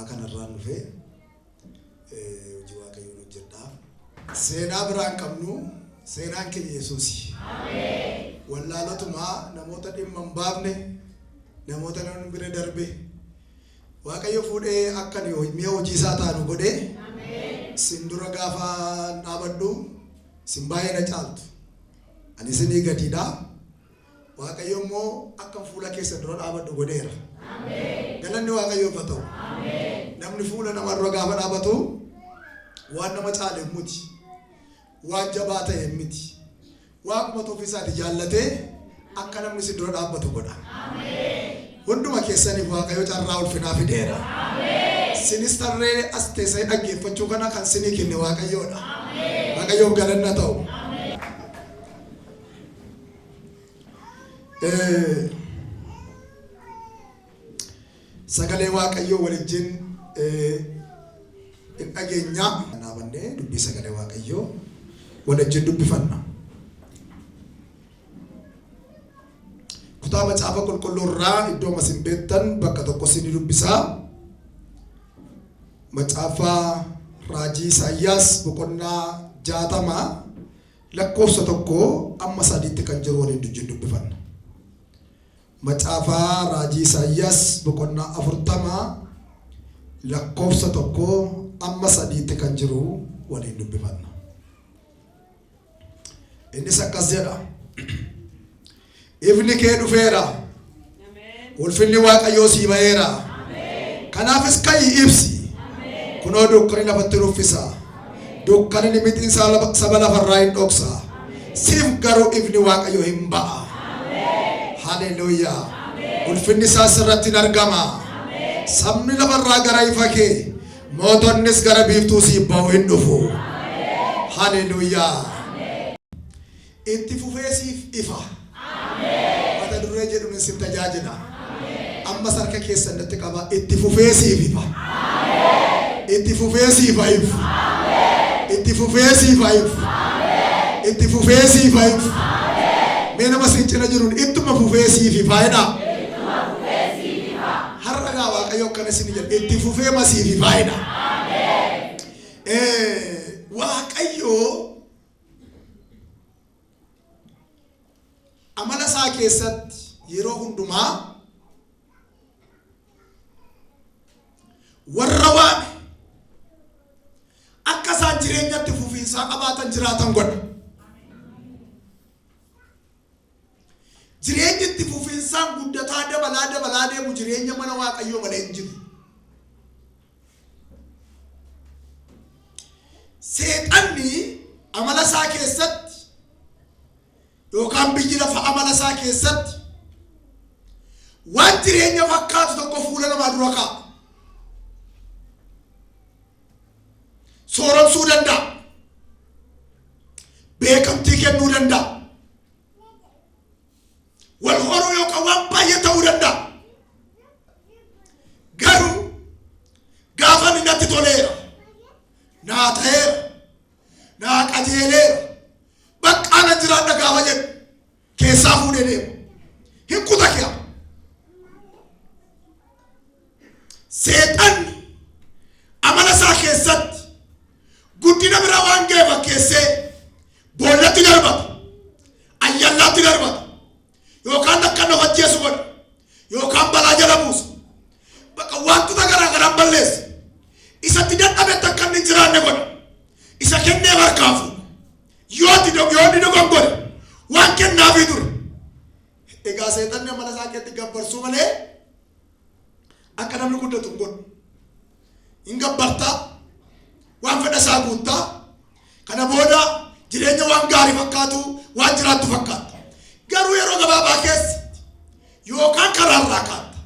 kan irraan dhufee hojii waaqayyoon hojjedha. Seenaa biraan qabnu seenaan keenya Yesuusi. Ameen. Wallaalotuma namoota dhimma hin baafne namoota namni bira darbe waaqayyo fuudhee akka mi'a hojii isaa taanu godhee sin dura gaafa dhaabadhu sin baay'ee na caaltu ani isinii gadiidha. Waaqayyo immoo akka fuula keessa dura dhaabadhu godheera. Galanni waaqayyoof haa ta'u. Namni fuula nama dura gaafa dhaabatu waan nama caale miti, waan jabaa ta'e miti, waaquma ofiisaati jaallatee akka namni si dura dhaabbatu godha. Hunduma keessaniif waaqayyo carraa ulfinaa fideera. Sinis tarree as teessee dhaggeeffachuu kana kan sinii kenne waaqayyoodha. Waaqayyoof galanni haa ta'u. Sagalee waaqayyoo waliin in dhageenya. Kanaafannee dubbii sagalee waaqayyoo waliin dubbifanna. Kutaa macaafa qulqulluurraa iddoo masin beektan bakka tokko sinii dubbisaa. Macaafa raajii Isaayyaas boqonnaa 60 lakkoofsa 1-3 kan jiru waliin dubbifanna. Macaafa raajii Isaayyaas boqonnaa 40 lakkoofsa 1-3 kan jiru waliin dubbifanna. Innis akkas jedha. Ifni kee dhufeera. Ulfinni waaqayyoo sii ba'eera. Kanaafis ka'ii ibsi. Kunoo dukkanni lafatti ruffisa. Dukkanni mixiin saba lafarraa hin dhoksa. Siif garuu ifni waaqayyoo hin ba'a. Haleluuyaa. Ulfinni isaa sirratti hin argama. Sabni lafarraa gara ifa kee, mootonnis gara biiftuu siif ba'u hin dhufu. Haleluuyaa. Itti fufee siif ifa. Mata duree jedhuun siif tajaajila. Amma sarka keessatti qaba. Itti fufee siif ifa. Itti fufee siif ifa. Itti fufee siif ifa. Itti fufee siif ifa. Mee nama siin cina jiruun ittuma fufee siif ifa jedha. Har'a gaa waaqayyo akkana isin jedha. Itti fufee ma siif ifa jedha. Waaqayyo amala isaa keessatti yeroo hundumaa warra waan akka isaan jireenyatti fufiinsaa qabaatan jiraatan godha. Jireenyi itti fufiinsaan guddataa dabalaa deemu jireenya mana waaqayyoo malee hin jiru. Seexanni amala isaa keessatti yookaan biyyi lafa amala isaa keessatti waan jireenya fakkaatu tokko fuula namaa dura kaa'a. Sooromsuu danda'a. Beekamtii kennuu danda'a. Wal horuu yookaan waan baay'ee ta'uu danda'a. Garuu gaafa inni natti toleera, naa ta'eera, naa qajeeleera, baqqaa na jiraadha gaafa jedhu keessaa fuudhee deema. Hin kutaki'a. Seexanni amala isaa keessatti guddina biraa waan ga'e fakkeessee boollatti darbata, ayyallaatti darbata, yookaan akka na hojjeessu godha, yookaan balaa jala buusa, bakka wantoota garaa garaan balleessa, isatti dadhabetti akka inni jiraanne godha, isa kennee harkaa fuudha. Yooti dogongore waan kennaafii ture. Egaa seexanni amala isaa keessatti gabbarsuu malee akka namni guddatu hin godhu. Hin gabbartaa. Waan fedha isaa guuttaa. Kana booda jireenya waan gaarii fakkaatu, waan jiraattu fakkaata. Garuu yeroo gabaabaa keessatti yookaan karaarraa kaatta,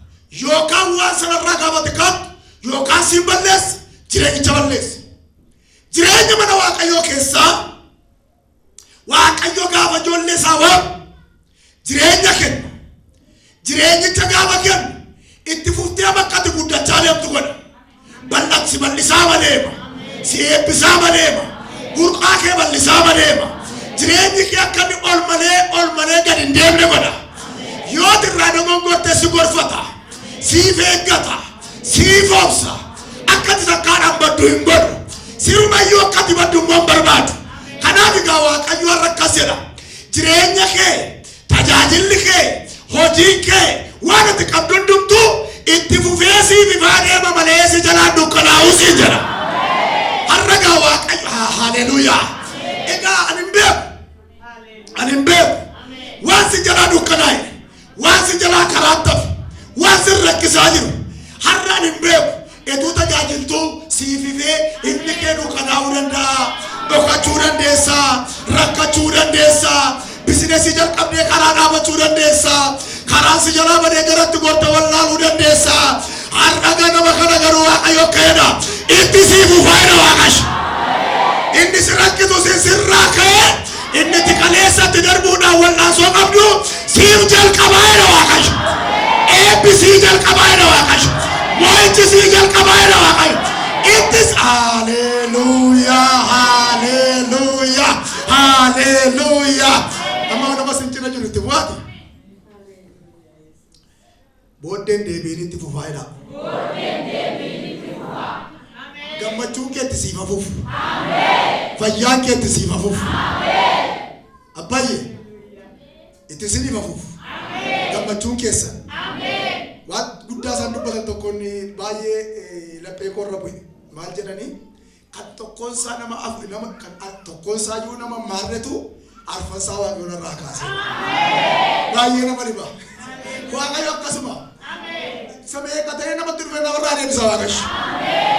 yookaan waan sanarraa gaafate kaattu, yookaan siin balleessa, jireenyicha balleessa. Jireenya mana waaqayyoo keessaa waaqayyo gaafa ijoollee isaa waamu jireenya kenna. Jireenyicha gaafa kenna itti fuftee bakkatti guddachaa deemtu godha. Bal'atti bal'isaa maleema. Si eebbisaa maleema. Burqaa kee bal'isaa maleema. Jireenyi kee akka inni ol malee gad hin deemne godha. Yoo irraa dogongorte si gorfata, siif eeggata, siif obsa. waaqayyo akka dibadummaan barbaadu. Kanaaf egaa waaqayyo har'a akkas jedha. Jireenya kee, tajaajilli kee, hojiin kee waan ati qabdu hundumtuu itti fufee siif ifaa deema malee si jalaan dukkanaa'uu siin jedha. Har'a egaa waaqayyo haleluuyaa. Egaa ani hin beeku waan si jalaa dukkanaa'e, waan si jalaa karaa tafe, waan si rakkisaa jiru har'a ani hin beeku. Etuu tajaajiltuu siif ifee inni kee dukkanaa'uu danda'a. Dhokachuu dandeessa, rakkachuu dandeessa, bizineesii jalqabdee karaa dhaabachuu dandeessa, karaa si jalaa badee garatti gorta wallaaluu dandeessa. Har'a nama kana garuu waaqayyo keedha itti siif faayida waaqash. Inni si rakkisu sirraa ka'ee inni itti kaleessatti darbuudhaan wallaansoo qabdu siif jalqabaayida waaqash. Eebbisii jalqabaayida waaqash. Mo'ichi sii jalqabaayida waaqash. Ittis hallelujah, hallelujah, hallelujah. Nama sinchina jiru itti bu'aati. Booddeen deebiin itti fufaayidha. Gammachuun kee itti siif hafuuf. Fayyaan kee itti siif hafuuf. Abbaayye itti siif hafuuf. Gammachuun keessan. Waan guddaa isaan dubbatan tokkoon baay'ee laphee korra bu'e. Maal jedhanii kan tokkoon isaa nama maarretu arfansaa waaqayyoon irraa kaase. Baay'ee nama dhiba. Waaqayyo akkasuma. Samee qatee namatti dhufe namarraa deebisa waaqayyo.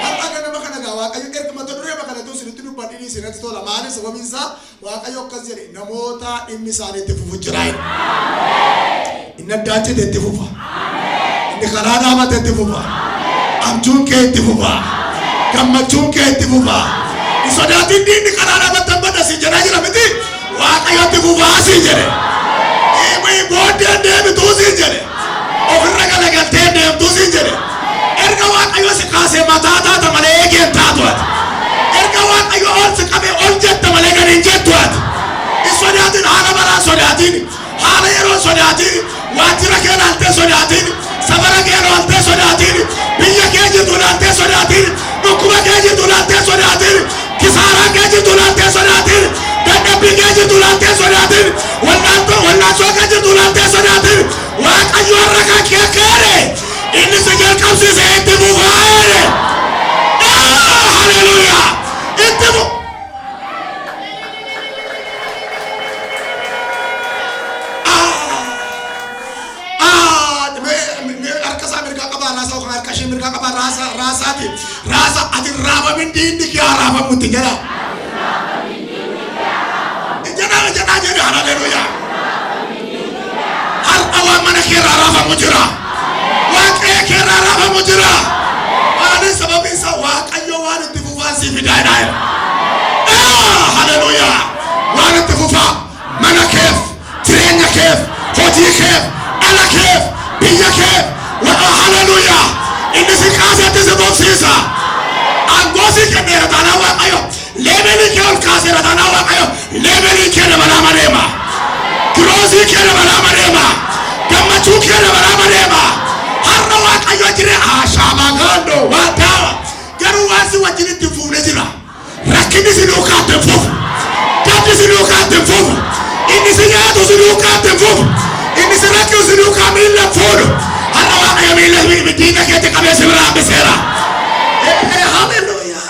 Har'a nama kana gaa waaqayyo erga mata duree bakka latuu sinitti dubbadhanii sinatti tola. Maaliif sababiin isaa waaqayyo akkas jedhe namoota dhimmi isaanii itti fufu jira. Inni addaachite itti fufa. Inni karaa dhaabate itti fufa. Abjuun kee itti fufa. Gammachuun kee itti fufa. Sodaatiin diinni karaa dhaabatan bada si jedhaa jira miti. Waaqayyo itti fufaa si jedhe. Booddeen deebituu si jedhe. Ofirra galagaltee deemtuu si jedhe. Erga waaqayyo si kaasee mataa taata malee eegeen taatu ati. Erga waaqayyo ol si qabee ol jetta malee gad hin jettu ati. Hin sodaatin haala baraa sodaatin. Haala yeroo sodaatin. Waajjira kee laaltee sodaatin. Safara kee laaltee sodaatin. Biyya kee jirtu laaltee sodaatin. Dhukkuba kee jirtu laaltee sodaatin. Kisaaraa kee jirtu laaltee sodaatin. Dadhabbii kee jirtu laaltee sodaatin. Wallaansoo kee jirtu laaltee sodaatin. Waaqayyo har'a kan kee keere. Inni si jalqabsiisee itti fufaayere. Haleluuyaa. Itti fufa. Rasa ati raba min diindi ki araba muti jara. Jara jara haleluya. Har awa mana ki raba mujira. Wa ke raba mujira. Ani sababu isa wa kayo wa ni tifufa si bidaya. Haleluya. Wa ni tifufa mana kef, trenya kef, hoji kef, ala kef, biya kef. Wa haleluya. Ini si kaasa tise boksisa. Angosi ke mera tana wa kayo. Lebeli ke on kaasa tana wa kayo. Lebeli ke na bala marema. Krosi ke na bala marema. Gammachu ke na bala marema. Harra wa kayo jire ashama gando wa tawa. Garu wasi wa jire tifune jira. Rakini si nuka tefufu. Kati si nuka tefufu. Ini si yato si nuka tefufu. Ini si rakio si nuka mila fodo. Harra wa kayo mila bidina ke te kabese mera besera. Haleluya.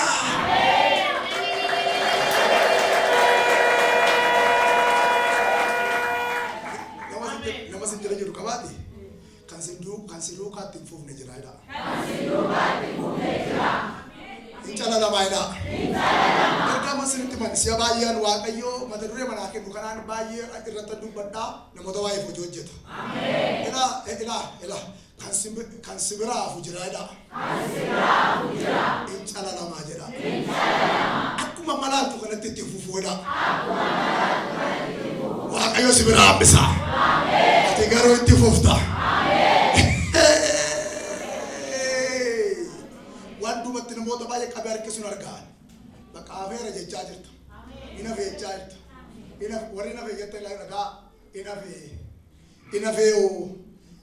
Nama sendiri juru kabati. Kan sidu katim fuf nejiraida. Inchala la maida. Erga masin timan siapa yang wakayo matadure manake bukanan bayi irata dubbada namoto wae fujojeta. Ela kan sibira fujiraida. Inchala la majira. Aku mamala tu kana titi fufuda. Wakayo sibira bisa. Ati garo itti fufta. Wantu matti namoota baay'ee qabee harkisuun argaa. Bakka afeera jechaa jirta. Ina feechaa jirta. Warri ina feeyyatti dhagaa ina fee'oo.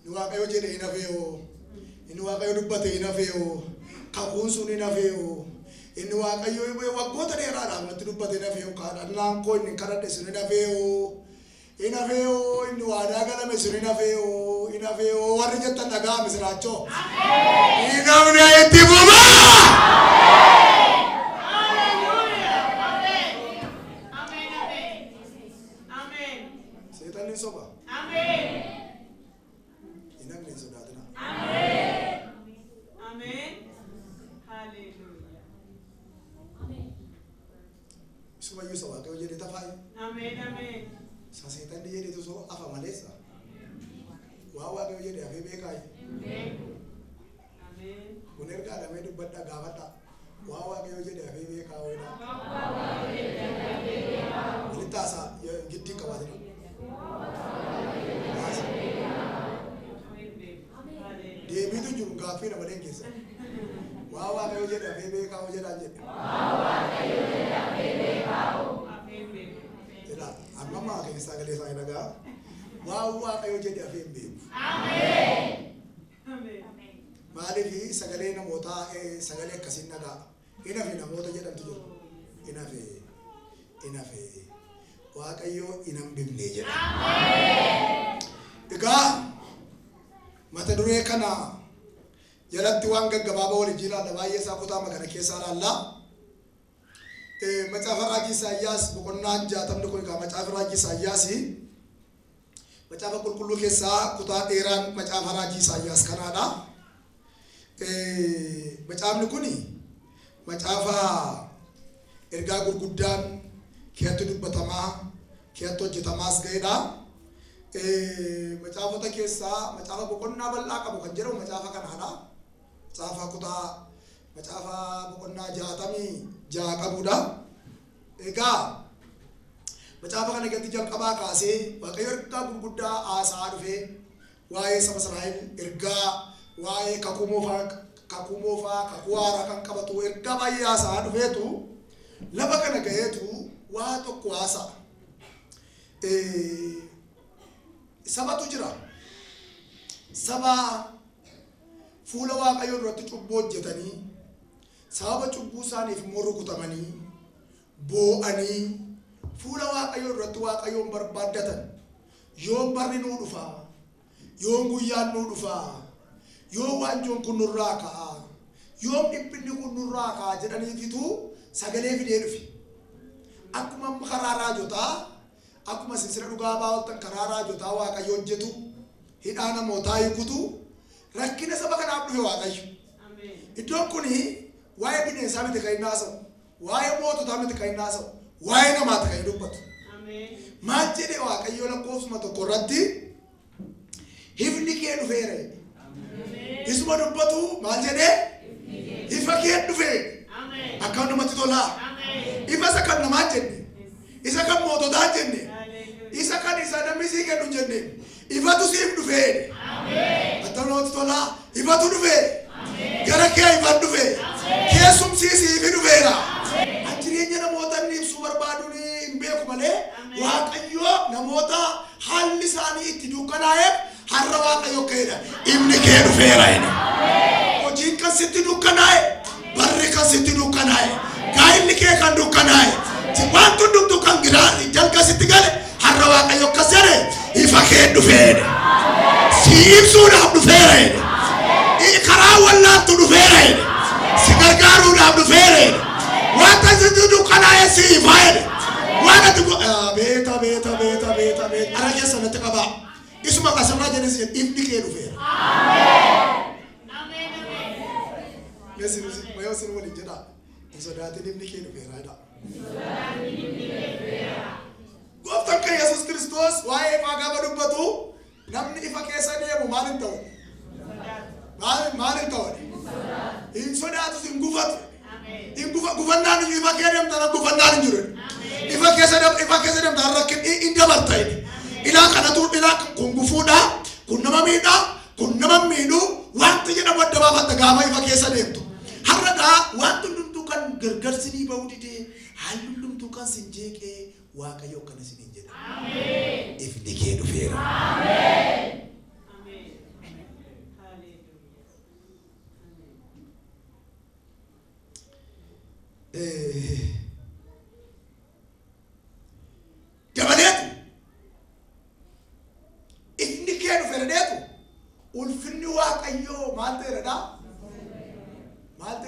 Ni waaqayyo jedhe ina fee'oo. Inni waaqayyo dubbate ina fee'oo. Kakuun sun ina fee'oo. inni waaqayyo waggoota dheeraadhaan natti dubbate nafee kaan annaan koo inni kadhadhe suni nafeeoo inni waadaa galame suni nafeeoo warri jettan dhagaa misiraachoo inni namni itti bumaa. Soba. Amen. Inamne sodaatna. Amen. Amen. Hallelujah. Amen. Isuma yusa waaqayyo jedhe tafaayi. Amen. Saseetan jedhe tusoo afa maleessa. Waa waaqayyo jedhe afee beekaayi. Amen. Kun ergaa dhamee dubbadha gaafadha. Waa waaqayyo jedhe afee beekaa hoydha. Walittaasa giddii qabaatanii. Deebiitu jiru gaaffii nama keessa. Waa waaqayyo jedhe afee beekaa jedhaan jedhe. Jedha amma maa keessaa galee isaa dhagaa. Waa waaqayyo jedhe afee hin beeku. Maaliif sagalee namootaa sagalee akkasiin dhagaa. Inafe namoota jedhamtu jiru. Inafe waaqayyo inam bifnee jedha. Egaa mata duree kana jalatti waan gaggabaabaa waliin ilaalla baay'ee isaa kutaa kana keessaa ilaalla. Macaafa raajii Isaayyaas boqonnaa 60 kun egaa macaafa raajii Isaayyaas macaafa qulqulluu keessaa kutaa dheeraan macaafa raajii Isaayyaas kanaadha. Macaafni kun macaafa ergaa gurguddaan keessatti dubbatamaa keessatti hojjetamaas ga'edha. Macaafota keessaa macaafa boqonnaa bal'aa qabu kan jedhamu macaafa kanaadha. Macaafa boqonnaa 66 qabudha. Egaa macaafa kana keessatti jalqabaa kaasee waaqayyo ergaa gurguddaa haasaa dhufee waa'ee saba Israa'el ergaa waa'ee kakuu haaraa kan qabatu ergaa baay'ee haasaa dhufeetu lafa kana ga'eetu waa tokko haasaa. Sabatu jira. Saba fuula waaqayyo duratti cubbuu hojjetanii sababa cubbuu isaaniif rukutamanii boo'anii fuula waaqayyo duratti waaqayyoon barbaaddatan yoo barri nuu dhufaa yoo guyyaan nuu dhufaa yoo waanjoon kun nurraa ka'a yoo dhiphinni kun nurraa ka'a jedhaniifitu sagalee fidee dhufe. Akkuma karaa raajotaa akkuma sinsira dhugaa baawwatan karaa raajotaa waaqayyo hojjetu hidhaa namootaa hiikutu rakkina saba kanaaf dhufe waaqayyo. Iddoon kuni waa'ee bineensaa miti kan hin haasa'u, waa'ee moototaa miti kan hin haasa'u, waa'ee namaati kan hin dubbatu. Maal jedhe waaqayyo lakkoofsuma tokko irratti ifni kee dhufeera. Isuma dubbatu maal jedhe ifa kee dhufe akka namatti tolaa. Ifa isa kan namaa jenne isa kan moototaa jenne isa kan isa namni sii kennu jenne ifatu siif dhufe. Akka namatti tolaa ifatu dhufe gara kee ifan dhufe keessumsii siif dhufeera. Jireenya namoota inni ibsuu barbaaduun hin beeku malee waaqayyo namoota haalli isaanii itti dukkanaa'eef har'a waaqayyo ka'edha. Ifni kee dhufeera jedhe. Hojiin kan sitti dukkanaa'e barri kan sitti dukkanaa'e gaa'illi kee kan dukkanaa'e waan hundumtu kan giraarri jalqa sitti gale har'a waaqayyo akkas jedhe ifa kee dhufeera. Si ibsuudhaaf dhufeera jedhe. Karaa wallaantu dhufeera jedhe. Si gargaaruudhaaf dhufeera jedhe. Wanta sitti dukkanaa'e si ifa jedhe. Waan ati beeta ara keessa natti qabaa. Isuma asirraa jedhes ifni kee dhufeera. Mayoo sin waliin jedha hin sodaatin ifni kee dhufeera jedha. Gooftaan kan Yesuus Kiristoos waa'ee ifaa gaafa dubbatu namni ifa keessa deemu maal hin ta'u? Hin sodaatus hin gufatu. Gufannaan ifa kee deemtana gufannaan hin jiru. Ifa keessa deemtana rakkin hin dabarta. Ilaa kanatu ilaa kun gufuudha, kun nama miidhaa, kun nama miidhuu wanti jedhamu adda baafatta gaafa ifa keessa deemtu. Har'aadhaa wanti hundumtuu kan gargarsinii bahuu didee haalli hundumtuu kan sin jeeqee waaqayyo akkana siniin jedha. Ifni kee dhufeera.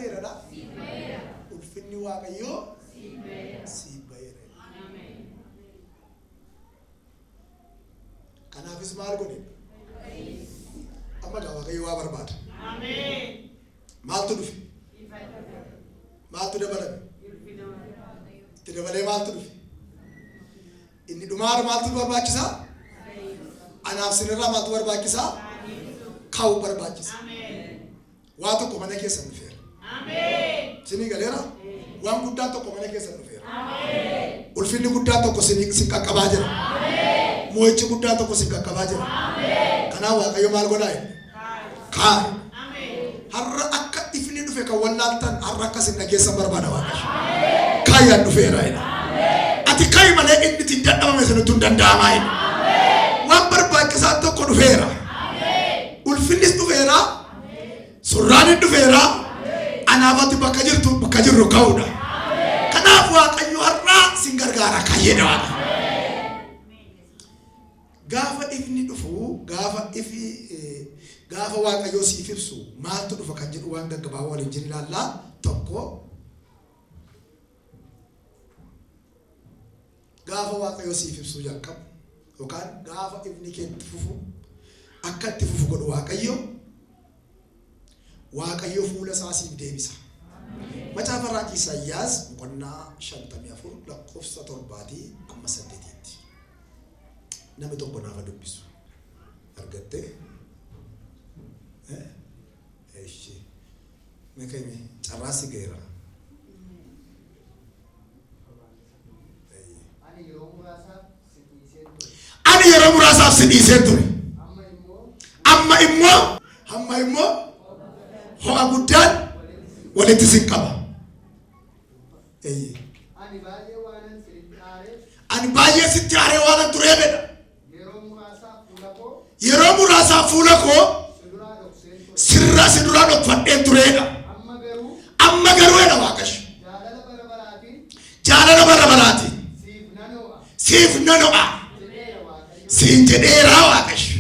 baheeradha. Ulfinni Waaqayyoo siif baheera. Kanaafis maal godhe? Amma gaa Waaqayyo waa barbaada. Maaltu dhufe? Maaltu dabalame? Itti dabalee maaltu dhufe? Inni dhumaara maaltu barbaachisaa? Anaaf sinirraa maaltu barbaachisaa? Ka'uu barbaachisa. Waa tokko mana keessan dhufeera. Sinii galeera? Waan guddaan tokko mana keessan dhufeera. Ulfinni guddaan tokko sin qaqqabaa jira. Mo'ichi guddaan tokko sin qaqqabaa jira. Kanaaf Waaqayyo maal godhaa? Kaa'e. Har'a akka ifni dhufe kan wallaaltan har'a akka sin dhageessan barbaada Waaqayyo. Kaayyaan dhufeera. Ati kaayi malee inni ittiin dadhabame sanatti hin danda'amaa. Waan barbaachisaa tokko dhufeera. Ulfinnis dhufeera. Surraanis dhufeera. Anaafatti bakka jirtu bakka jirru ka'uudha. Kanaaf Waaqayyo har'a sin gargaara kaayyeedha Waaqa. Gaafa ifni dhufu, gaafa Waaqayyo siif ibsu maaltu dhufa kan jedhu waan gaggabaa waliin jira ilaallaa. Tokko gaafa Waaqayyo siif ibsu jalqabu yookaan gaafa ifni kee itti fufu akka itti fufu godhu Waaqayyo fuula isaa siif deebisa. Macaafa raajii Isaayyaas boqonnaa 54 lakkoofsa 7-8. Namni tokko naaf dubbisu argatte eeshi meekame carraasi geera. Ani yeroo muraasaaf si dhiisee ture. Amma immoo ho'a guddaan walitti sin qaba. Ani baay'ee sitti aaree waanan tureedha. Yeroo muraasaaf fuula koo sirraa si duraa dhokfadheen tureedha. Amma garuu jedha Waaqayyo. Jaalala bara baraatiin siif nano'a. Siin jedheeraa Waaqayyo.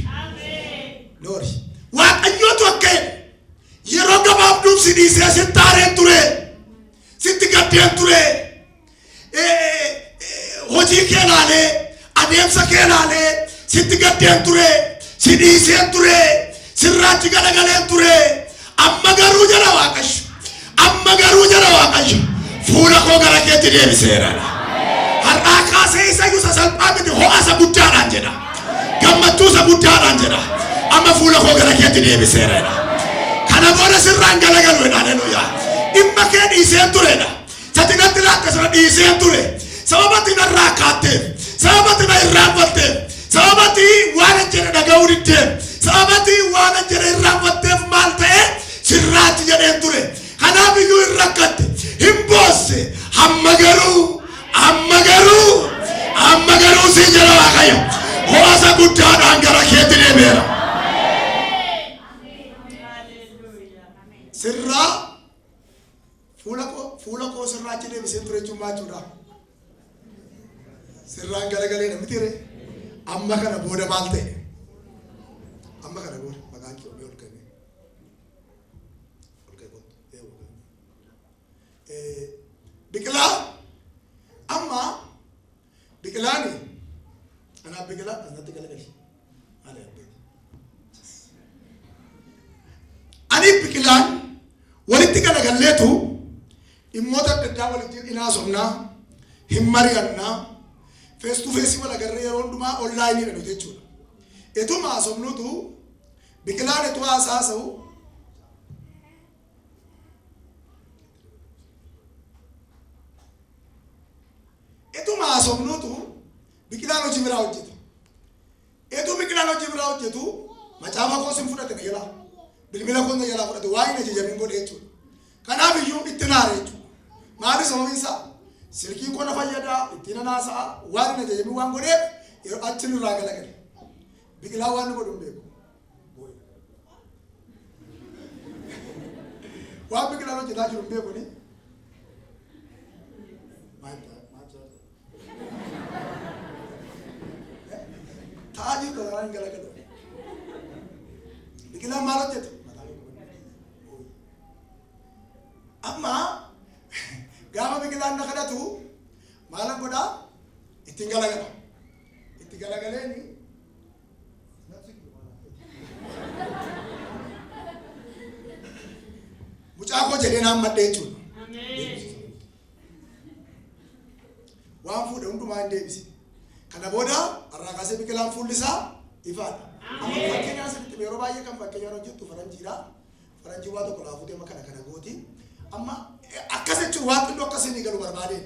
Noori Waaqayyootu akka yeroo gabaabduuf si dhiisee sitti aareen ture. Sitti gaddeen ture. Hojii kee ilaalee adeemsa kee ilaalee sitti gaddeen ture. Si dhiiseen ture. Sirraatti galagaleen ture. Amma garuu jala Waaqayyo. Fuula koo gara keetti deebiseera. Har'aa kaasee isa iyyuu salphaa miti ho'a isa guddaadhaan jedha. Gammachuu isa guddaadhaan jedha. Amma fuula koo gara keetti deebiseera. Kana booda sirraan galagalu jedha. Haleluuyaa. Dhimma kee dhiiseen turedha. Sati natti laatte sana dhiiseen ture. Sababatti narraa kaatteef. Sababatti na irraanfatteef. Sababatti waan jedhe dhaga'uu diddeef. Sababatti waan jedhe irraanfatteef maal ta'e sirraatti jedheen ture. Kanaaf iyyuu hin rakkatte. Hin boosse. Amma garuu si jedha Waaqayyo. Ho'a guddaadhaan gara keetti deemeera. Sirraa fuula koo sirraachi deebisee ture jechuun maachuudha. Sirraan galagalee miti ree. Amma kana booda maal ta'e? Amma kana booda maqaan kee ol ka'e. Biqilaa amma biqilaani anaaf biqilaa anatti galagali. Ani biqilaan walitti galagalleetu dhimmoota adda addaa walitti inaasofnaa hin mari'annaa fees tu feesii wal agarree yeroo hundumaa onlaayinii dha jechuudha. Etuma haasofnuutu biqilaan etu haasa'u etuma haasofnuutu biqilaan hojii biraa hojjeta. Etu biqilaan hojii biraa hojjetu macaafa koo sin fudhate na jalaa bilbila koo na jalaa fudhate waa'ee na jajjabiin godhe jechuudha. Kanaaf iyyuu itti naare jechuudha. Maali sababiin isaa? Silkii koo na fayyadaa ittiin anaasa'a waan na jajjabiin waan godheef achi nurraa galagale. Biqilaa waan nu godhu hin beeku. Waan biqilaan hojjetaa jiru hin beeku ni. Taa'aa jiru kanarraa hin galagalu. Biqilaan maal hojjeta? miilaan na kadhatu maalan godhaa ittiin galagala. Itti galagaleeni mucaa koo jedhee naan madhee jechuudha. Waan fuudhe hundumaa hin deebisi. Kana booda har'aa kaasee biqilaan fuulli isaa ifaadha. Amma fakkeenyaa asitti yeroo baay'ee kan fakkeenyaa hojjettu faranjiidha. Faranjii waa tokko laafutee kana gooti. Amma akkas jechuun waan xinnoo akkasiin galu barbaadeen.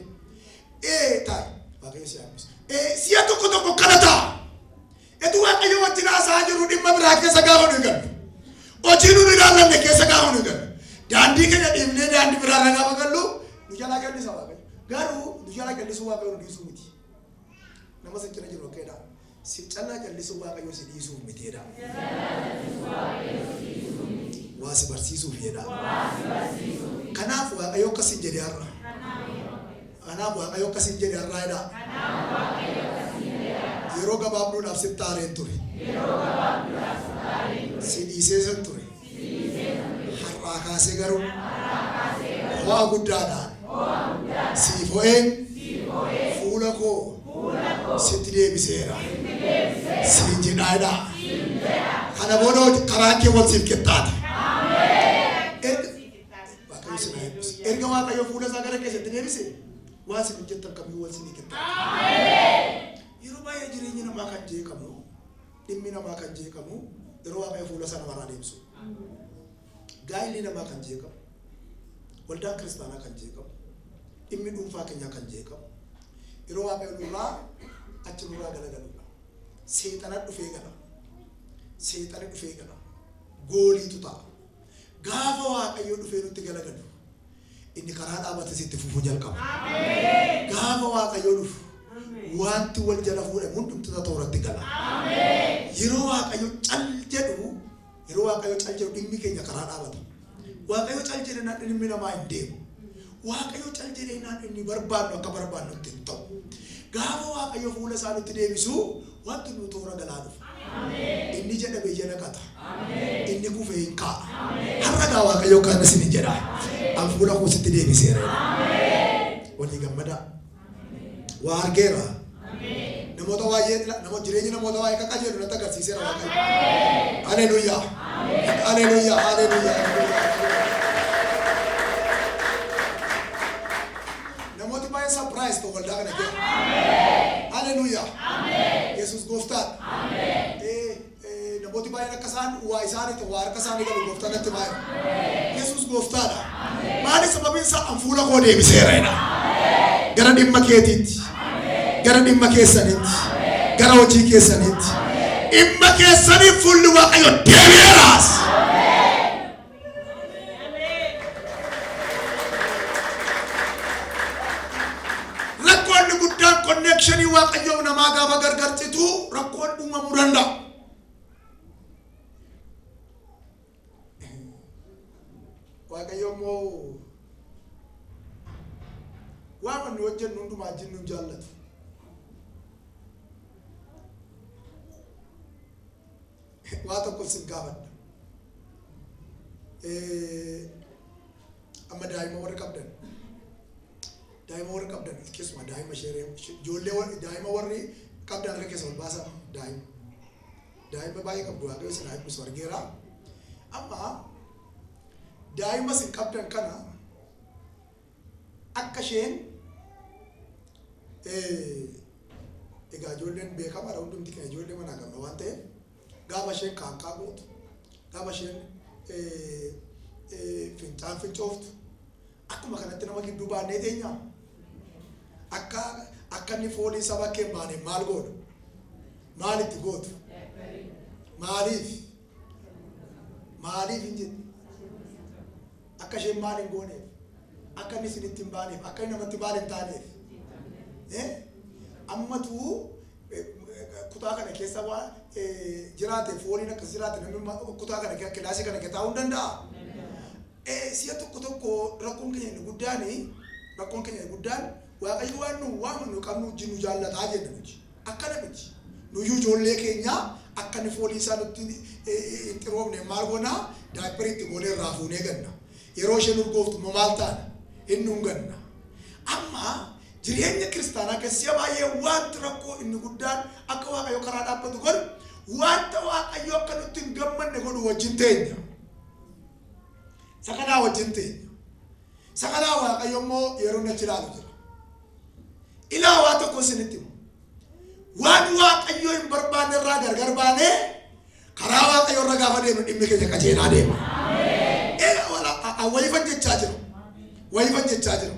Taa'e waaqayyo si hambisa. Si'a tokko kana ta'a. Etu waaqayyo wajjin haasaa jiru dhimma biraa keessa gaafa nu galu. Hojii nu ilaallanne keessa gaafa nu galu. Daandii keenya dhiibnee daandii biraa irra gaafa gallu nu jalaa gallisa waaqayyo. Garuu nu jalaa gallisuu waaqayyo nu dhiisuu miti. Nama si cina jiru okkeedha. Si callaa jallisuu waaqayyo si dhiisuu mitiidha. Waa si barsiisuuf jedha. Kanaaf waaqayyo akkasiin jedhe har'a. Kanaaf waaqayyo akkasiin jedhe har'aa jedha. Yeroo gabaabduudhaaf sitti aareen ture. Si dhiisee san ture. Har'aa kaasee garuu ho'a guddaadhaan siif ho'een fuula koo sitti deebiseera. Siin jedhaadha. Kana booda karaan kee wal siif qixxaate. Erga waaqayyo fuula isaa gara keessatti deebise waan isin hojjettan kamiyyuu wal isinii qixxaate. Yeroo baay'ee jireenyi namaa kan jeeqamu, dhimmi namaa kan jeeqamu yeroo waaqayyo fuula isaa namarraa deebisu. Gaa'illi namaa kan jeeqamu, waldaan kiristaanaa kan jeeqamu, dhimmi dhuunfaa keenyaa kan jeeqamu yeroo waaqayyo nurraa achi nurraa galagaludha. Seexana dhufee gala. Seexana dhufee gala. Gooliitu ta'a. Gaafa waaqayyo dhufee nutti galagalu inni karaa dhaabate sitti fufuu jalqaba. Gaafa waaqayyo dhufu wanti wal jala fuudhe hundumtu tooratti gala. Yeroo waaqayyo cal jedhu dhimmi keenya karaa dhaabata. Waaqayyo cal jedhe naan dhimmi namaa hin deemu. Waaqayyo cal jedhe naan inni barbaannu akka barbaannu nutti hin ta'u. Gaafa waaqayyo fuula isaa nutti deebisu wanti nu toora galaa dhufu. Inni jedha biyya naqata. Inni kufee hin kaa'a. Har'a gaa waaqayyo kan isin jedha. An fuula koo sitti deebiseera. Walii gammadaa. Waa argeera. Namoota baay'ee namoota jireenyi namoota baay'ee kan qajeelu natti agarsiiseera waaqayyo. Haleluuyaa. Haleluuyaa. Haleluuyaa. Namooti baay'ee surprise ta'u waldaa kana jira. Haleluuyaa. Yesuus gooftaadha. Namooti baay'een akka isaan waa isaanii ta'u waa harka isaanii galu gooftaan natti baay'ee. Yesuus gooftaadha. Maali sababiin isaa an fuula koo deebiseera jedha. Gara dhimma keetiitti. Gara dhimma keessaniitti. Gara hojii keessaniitti. Dhimma keessaniif fuulli waaqayyo deebi'eeraas. Rakkoonni guddaan konnekshinii waaqayyoo namaa gaafa gargarcitu rakkoon uumamuu danda'a. Waaqayyo immoo waan nu hojjennu hundumaa jinnu hin jaallatu. Waa tokko sin gaafadha. Amma daa'ima warri qabdan. Daa'ima warri qabdan keessumaa daa'ima sheeree ijoollee daa'ima warri qabdan irra keessa ol baasan daa'ima. Daa'ima baay'ee qabdu waaqayyo sin haa eebbisu argeera. Amma daa'ima sin qabdan kana akka isheen egaa ijoolleen beekamaadha hundumti keenya ijoollee manaa qabna waan ta'eef gaafa isheen kaanqaa gootu gaafa isheen fincaan fincooftu akkuma kanatti nama gidduu baannee teenya akka inni foolii saba kee baane maal godhu maal itti gootu maaliif hin jedhu akka isheen maal hin gooneef akka inni isinitti hin baaneef akka inni namatti baal hin taaneef ammatu kutaa kana keessa waa jiraate fooliin akkas jiraate namni kutaa kana kilaasii kana keessa taa'uu danda'a. Si'a tokko rakkoon keenya guddaan waaqayyo waan nu waamannu qabnu wajjin nu jaallataa jenna nuti. Akkana miti. Nuyyuu ijoollee keenya akka inni foolii isaa nutti hin xiroofne maal goonaa daayipparii itti goonee irraa fuunee ganna. Yeroo isheen urgooftu maal taana? Inni hunganna. Amma jireenya kiristaanaa keessaa baay'ee wanti rakkoo inni guddaan akka Waaqayyo karaa dhaabbatu godhu wanta Waaqayyo akka nutti hin gammanne godhu wajjin teenya. Sakanaa wajjin teenya. Sakanaa Waaqayyo immoo yeroo na jiraatu jira. Ilaa waa tokko isinitti himu. Waan Waaqayyo hin barbaanne irraa gargar baanee karaa Waaqayyo irra gaafa deemnu dhimmi keenya qajeelaa deema. Wayifan jechaa jira. Wayifan jechaa jira.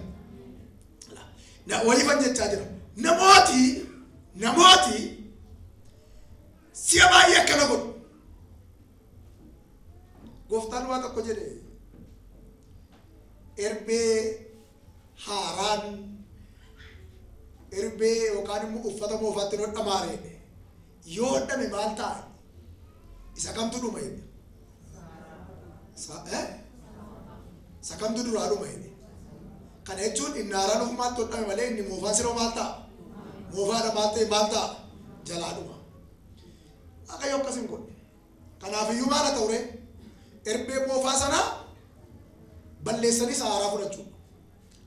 Wayifan jechaa jira. Namooti si'a baay'ee akkana godhu. Gooftaan waa tokko jedhe erbee haaraan erbee yookaan immoo uffata moofaatti hodhamaaree yoo hodhame maal ta'a? Isa kamtu dhuma jedhe? Isa kamtu duraa dhuma jedhe? Kana jechuun inni haaraan ofumaatti hodhame malee inni moofaan siroo maal ta'a? Moofaadha maal ta'e maal ta'a? Jalaa dhuma. Waaqayyo akkas hin godhe. Kanaafiyyuu maal haa ta'u ree? Erbee moofaa sanaa balleessanii haaraa fudhachuu.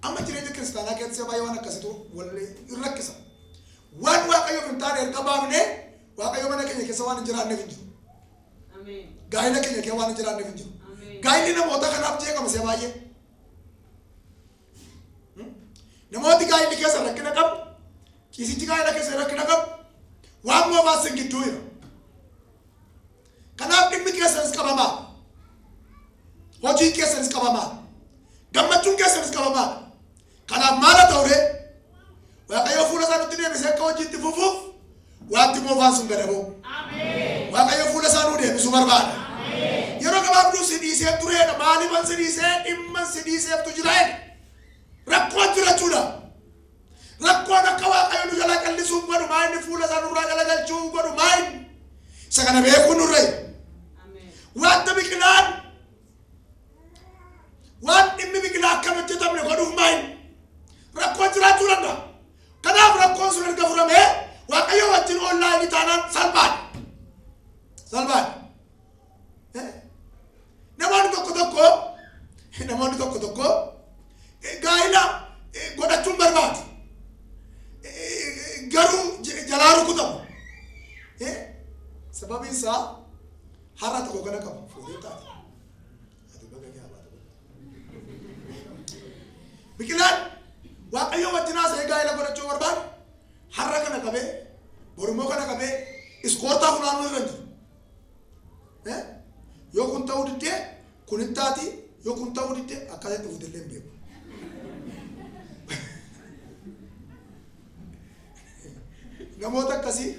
Amma jireenya kiristaanaa keessatti baay'ee waan akkasitu wallee irrakkisa. Waan Waaqayyoof hin taane erga baafnee Waaqayyo mana keenya keessa waan hin jiraanneef hin jiru. Gaa'ila keenya keessa waan hin jiraanneef hin jiru. Gaa'illi namoota kanaaf jeeqama si'a baay'ee. Namooti gaa'illi keessa rakkina qabu, ciisichi gaa'ila keessa rakkina qabu, waan moofaas hin gidduu jira. Kanaaf dhimmi keessanis qabamaa. Hojii keessanis qabamaa. Gammachuun keessanis qabamaa. Kanaaf maal haa ta'u ree? Waaqayyo fuula isaa nutti deebisee akka hojiitti fufuuf wanti moofaan sun gadaboo. Waaqayyo fuula isaa nuu deebisuu barbaada. Yeroo gabaabduu si dhiisee tureedha. Maaliifan si dhiisee dhimma si dhiiseeftu jiraedha. Rakkoon jirachuudha. Rakkoon akka Waaqayyo nu jala callisuuf godhu maayinni fuula isaa nurraa galagalchuu godhu maayinni. Isa kana beekuu nurre. Wanta biqilaan waan dhimmi biqilaa akka hojjetamne godhuuf maayinni. Rakkoon jiraachuu danda'a. Kanaaf rakkoon sun erga furamee Waaqayyo wajjin ollaa inni taanaan salphaadha. Salphaadha. Namoonni tokko tokko gaa'ila godhachuun barbaadu. Garuu jalaa rukutamu. Sababiin isaa har'a tokko kana qabu. Fuudhee taate. Biqilaan Waaqayyo wajjin haasa'ee gaa'ila godhachuu barbaadu. Har'a kana qabee, borumoo kana qabee, iskoortaa funaanuu irra jiru. Yoo kun ta'uu diddee kun hin taati, yoo kun ta'uu diddee akkasitti fuutillee hin beeku. Namoota akkasii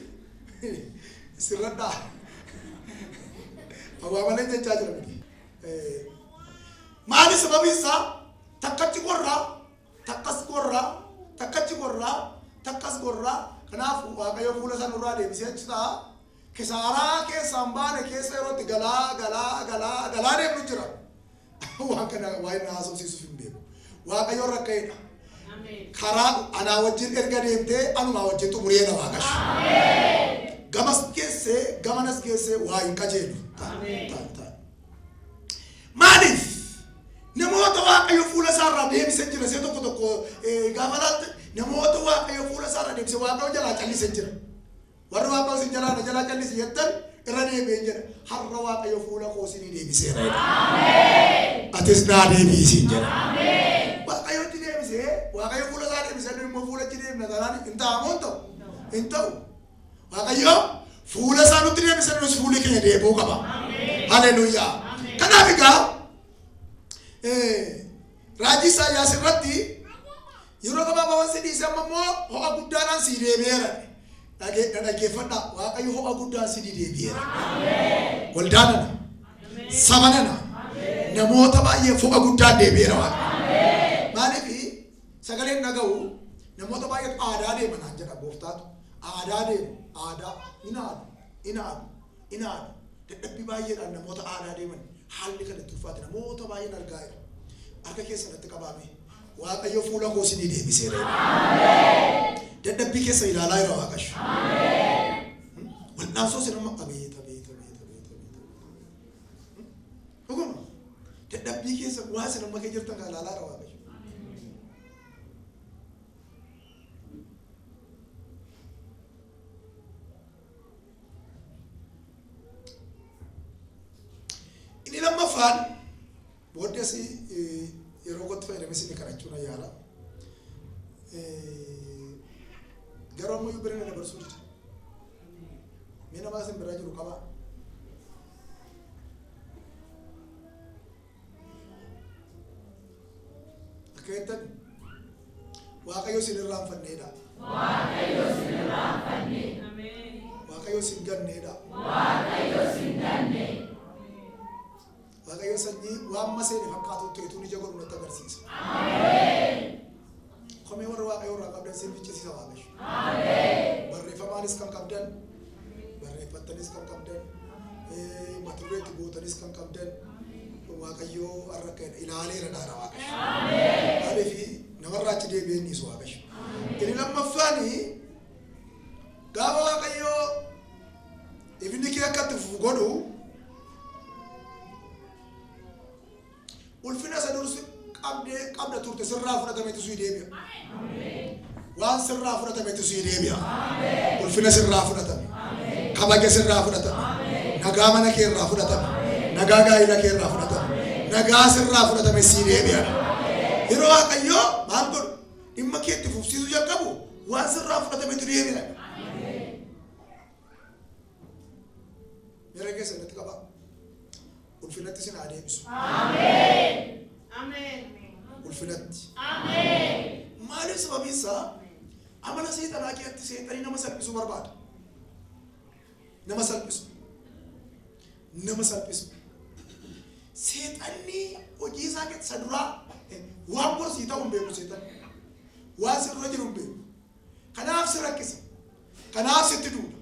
sirradhaa. Awwaamalee jechaa jira miti. Maali sababiin isaa takkachi gorraa, takkas gorraa, takkachi gorraa, takkas gorraa. Kanaaf Waaqayyo fuula isaa nurraa deebisee achi ta'a. Kisaaraa keessaan baane keessa yerootti galaa deemnu jira. Waan kana waa'ee na haasofsiisuuf hin beeku. Waaqayyo rakka'eedha. Karaa anaa wajjin erga deemtee anumaa wajjin xumuree na waaqash. Gamas geessee gamanas geessee waa hin qajeelu. Maaliif namoota Waaqayyo fuula isaarraa deebisee jira see tokko gaafa laalte namoota Waaqayyo fuula isaarraa deebisee Waaqayyo jalaa callisee jira. Warri Waaqayyo sin jalaa callisi jettan irra deebi'ee jira. Har'a Waaqayyo fuula koo isinii deebiseera. Atis naa deebisiin jira. Waaqayyotti deebisee Waaqayyo fuula isaa deebisee immoo fuulatti deebina tanaan hin ta'amoo ta'u hin ta'u. Waaqayyo fuula isaa nutti deebisee nus fuulli keenya deebi'uu qaba. Haleluuyaa. Kanaaf egaa raajii Isaayyaas irratti yeroo gabaabaa waan si dhiise amma immoo ho'a guddaadhaan si deebi'eera. Dhaggeeffadhaa Waaqayyo ho'a guddaan si deebi'eera. Waldaa nana saba nana namoota baay'ee ho'a guddaan deebi'eera Waaqayyo. Maaliif sagaleen dhaga'u namoota baay'ee aadaa deeman jedha gooftaatu. Aadaa deemu aadaa inaadu dadhabbii baay'eedhaan namoota aadaa deeman haalli kanatti uffaate namoota baay'een argaa jira. Harka keessatti qabaame Waaqayyo fuula koo isinii deebiseera. Dadhabbii keessa ilaalaa jira Waaqayyo. Wal'aansoo sinamma abeeta. Dhuguma dadhabbii keessa waa sinamma kee jirtan kan ilaalaa jira Waaqayyo. sadaffaan booddee si yeroo gotti fayyadamee si kadhachuun ayyaala. Garuu ammoo bira na dabarsuu jira. Mee namaa sin biraa jiru qaba. Akkeettan Waaqayyo sin irraanfanneedha. Waaqayyo sin irraanfanne. Waaqayyo sin ganneedha. Waaqayyo sin ganne. Waaqayyo sanyii waan maseeni fakkaatu ta'etu ija godhu natti agarsiisa. Ameen. Komee warra Waaqayyo irraa qabdan sin fichisiisa Waaqayyo. Ameen. Barreeffamaanis kan qabdan, barreeffattanis kan qabdan, mata dureetti gootanis kan qabdan Waaqayyo har'a kan ilaaleera dhaara Waaqayyo. Ameen. Maaliif namarraa achi deebi'ee niisu Waaqayyo. Inni lammaffaani gaafa Waaqayyo ifni kee akka itti fufu godhu ulfina isa dursi qabda turte sirraa fudhatameetu sii deebi'a. Waan sirraa fudhatameetu sii deebi'a. Ulfina sirraa fudhatame. Kabaja sirraa fudhatame. Nagaa mana kee irraa fudhatame. Nagaa gaa'ila kee irraa fudhatame. Nagaa sirraa fudhatame sii deebi'a. Yeroo Waaqayyo maal godhu dhimma kee itti fufsiisuu jalqabu waan sirraa fudhatameetu deebi'a. Miira keessatti qaba. Ulfinatti sin haa deebisu. Ameen. Ameen. Ulfinatti. Ameen. Maaliif sababiin isaa amala seexanaa keessatti seexanii nama salphisuu barbaada. Nama salphisu. Nama salphisu. Seexanni hojii isaa keessa duraa waan borsii ta'u hin beeku seexanni. Waan sirra jiru hin beeku. Kanaaf si rakkisa. Kanaaf sitti duuda.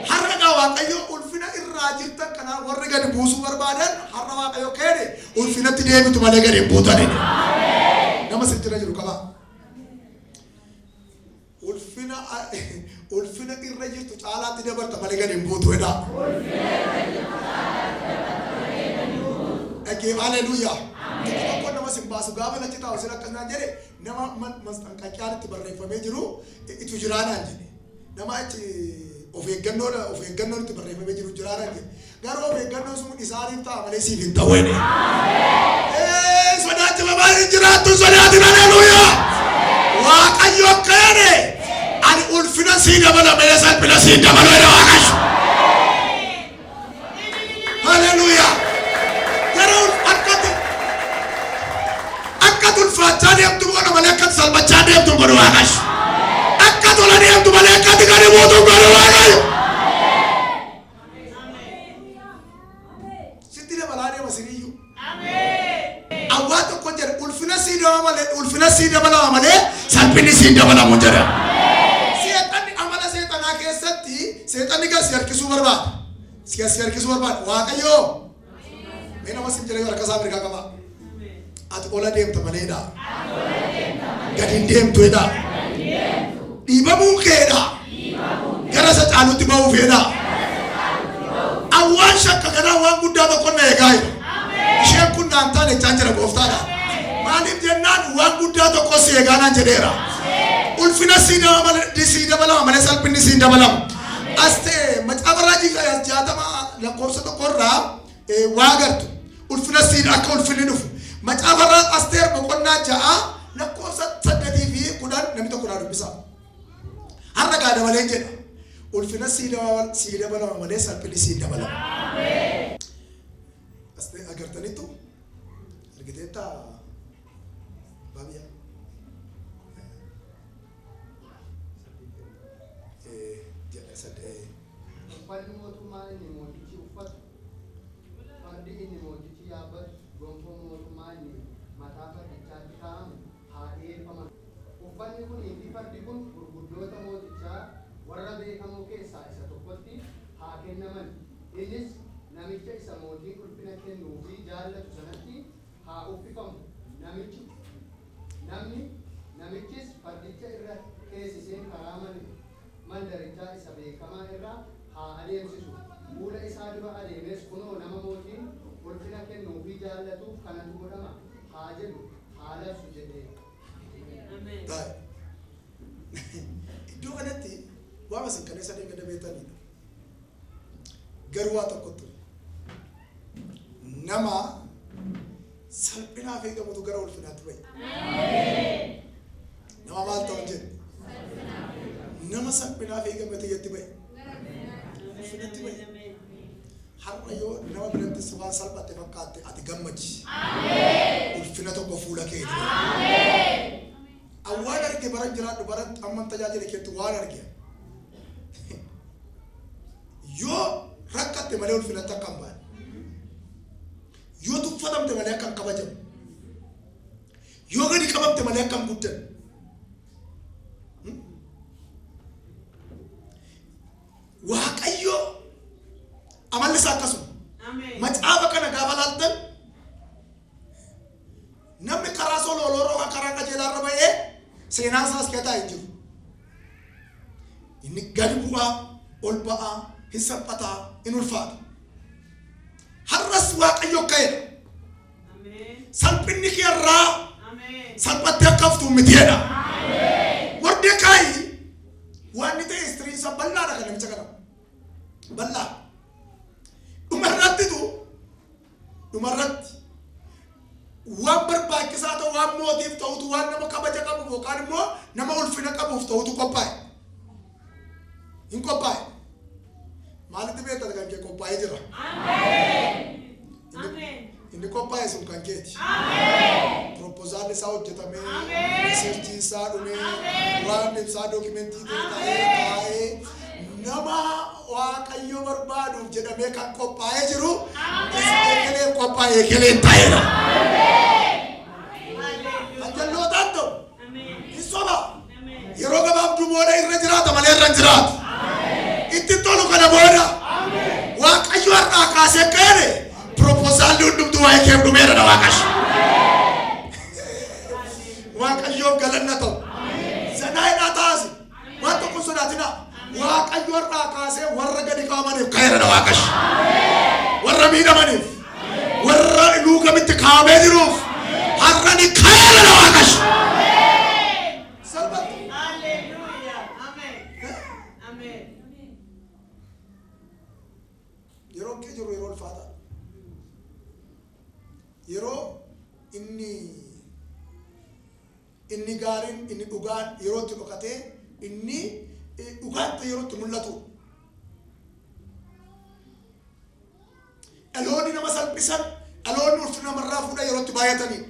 Har'a gaa Waaqayyo ulfina irraa jirtan kana warri gadi buusuu barbaadan har'a Waaqayyo keede ulfinatti deebitu malee gadi hin buutanidha. Nama si jira jiru qaba. Ulfina irra jirtu caalaatti dabarta malee gadi hin buutu jedha. Dhaggeef haleluuyaa. Tokko nama sin baasu gaafa lachi taa'u sin akkasnaan jedhe nama masxanqaqiyaanitti barreeffamee jiru itu jiraanaan jedhe. Nama achi of eeggannoon itti barreeffamee jiru jiraanaan jedhe. Garuu of eeggannoon sun isaaniif ta'a malee siif hin ta'u jedhe. Sodaachima maaliin jiraattu sodaatin haleluuyaa. Waaqayyo akka jedhe ani ulfina sii dabala malee salphina sii dabalu jedhe Waaqayyo. Haleluuyaa. Garuu akka ulfaachaa deemtu godha malee akka salphachaa deemtu godhu Waaqayyo. Akka tola deemtu malee akka gadi buutu godhu Waaqayyo. Sitti dabalaa deema siriyyuu. Awwaa tokko jedhe ulfina sii dabalama malee salphinni sii dabalamu jedha. Seexanni amala seexanaa keessatti seexanni gas harkisuu barbaada. Gas harkisuu barbaada. Waaqayyo mee nama sin jira yoo harka isaa mirgaa qaba. Ati ola deemta maleedha. Gadi hin deemtu jedha. Dhiibamuu keedha. Gara isa caalutti ba'uu feedha. Awwaan shakka kanaa waan guddaa tokko na eegaa jira. Isheen kun naan taane jechaan jira gooftaadha. Maaliif jennaan waan guddaa tokko si eegaa naan jedheera. Ulfina sii dabalama malee salphinni sii dabalamu. As ta'e macaafaraa jaatama lakkoofsa tokkorraa waa agartu. Ulfina sii akka ulfinni dhufu. Macaafaraa Asteer boqonnaa 6 lakkoofsa 8 fi 10 namni tokko naa dubbisa. Har'a gaa dabaleen jedha. Ulfina sii dabalama malee salphinni sii dabalama. Asteer agartanitu argiteetta babiyaa. Uffanni mootummaa inni mootichi uffatu, fardi inni mootichi yaabbatu, gonfoon mootummaa inni mataa fardichaatti kaa'amu haa dhiyeeffaman. Uffanni kunii fi fardi kun gurguddoota mootichaa warra beekamoo keessaa isa tokkotti haa kennaman. Innis namicha isa mootiin ulfina kennuu fi jaallatu sanatti haa uffifamu. Namichis fardicha irra keessisee karaa mandarichaa isa beekamaa irraa haa adeemsisu. Fuula isaa dura adeemes kunoo nama mootiin ulfina kennuu fi jaallatuuf kanatu godhama haa jedhu haa labsu jedhee. Iddoo kanatti waan isin kaneessa deemee dabeetanidha. Garuu waa tokkotti nama salphinaa fi gamutu gara ulfinaatti bahe. Nama maal ta'u jedhe? Nama salphinaa fi gamate yetti bahe. Ulfinatti bahe. Har'a yoo nama birattis waan salphatte fakkaatte ati gammachi. Ulfina tokko fuula keeti. Awwaan arge baran jiraadhu baran amman tajaajila keetti waan arge. Yoo rakkatte malee ulfinatti akka hin baane. Yoo tuffatamte malee akka hin kabajamu. Yoo gadi qabamte malee akka hin guddanne. Waaqayyo amalli isaa akkasuma. Macaafa kana gaafa laaltan namni karaa sololoroo kan karaa qajeelaarra ba'ee seenaa isaas keetaa hin jiru. Inni gadi bu'aa, ol ba'aa, hin salphataa, hin ulfaata. Har'as Waaqayyo ka'edha. Salphinni keerraa salphattee akka haftu mitiidha. Mordekaayi waan inni ta'e istiriin isaa bal'aadha kan namicha kana. Bal'aa. Dhumarratti waan barbaachisaa ta'u waan mootiif ta'utu waan nama kabaja qabu yookaan immoo nama ulfina qabuuf ta'utu qophaa'e. Hin qophaa'e. Maalitti beektaa kan kee qophaa'ee jira? Inni qophaa'e sun kan keeti. Proposaalli isaa hojjetamee, riisarchiin isaa dhumee, waan ibsaa dookimentii ta'ee nama Waaqayyo barbaaduuf jedhamee kan qophaa'ee jiru ekeleen qophaa'ee ekeleen ta'eera. Ajallootaan ta'u hin soba. Yeroo gabaabduu booda irra jiraata malee irra hin jiraatu. Itti tolu kana booda Waaqayyo har'aa kaasee ka'e proposaalli hundumtuu waa'ee keef dhumeera na Waaqayyo. Waaqayyoof galanna ta'u. Zanaayidhaa taasi. Waan tokko sodaatina. Waaqayyo har'aa kaasee warra gadi qabamaniif ka'eera na Waaqayyo. Warra miidhamaniif, warra luugamitti kaa'amee jiruuf har'a ni ka'eera na Waaqayyo. Salphatti. Yeroo kee jiru yeroo ulfaataa. Yeroo inni gaariin inni dhugaan yeroo itti dhokatee inni dhugaatti yeroo itti mul'atu. Dhaloonni nama salphisan, dhaloonni ulfina namarraa fuudha yeroo itti baay'atanii.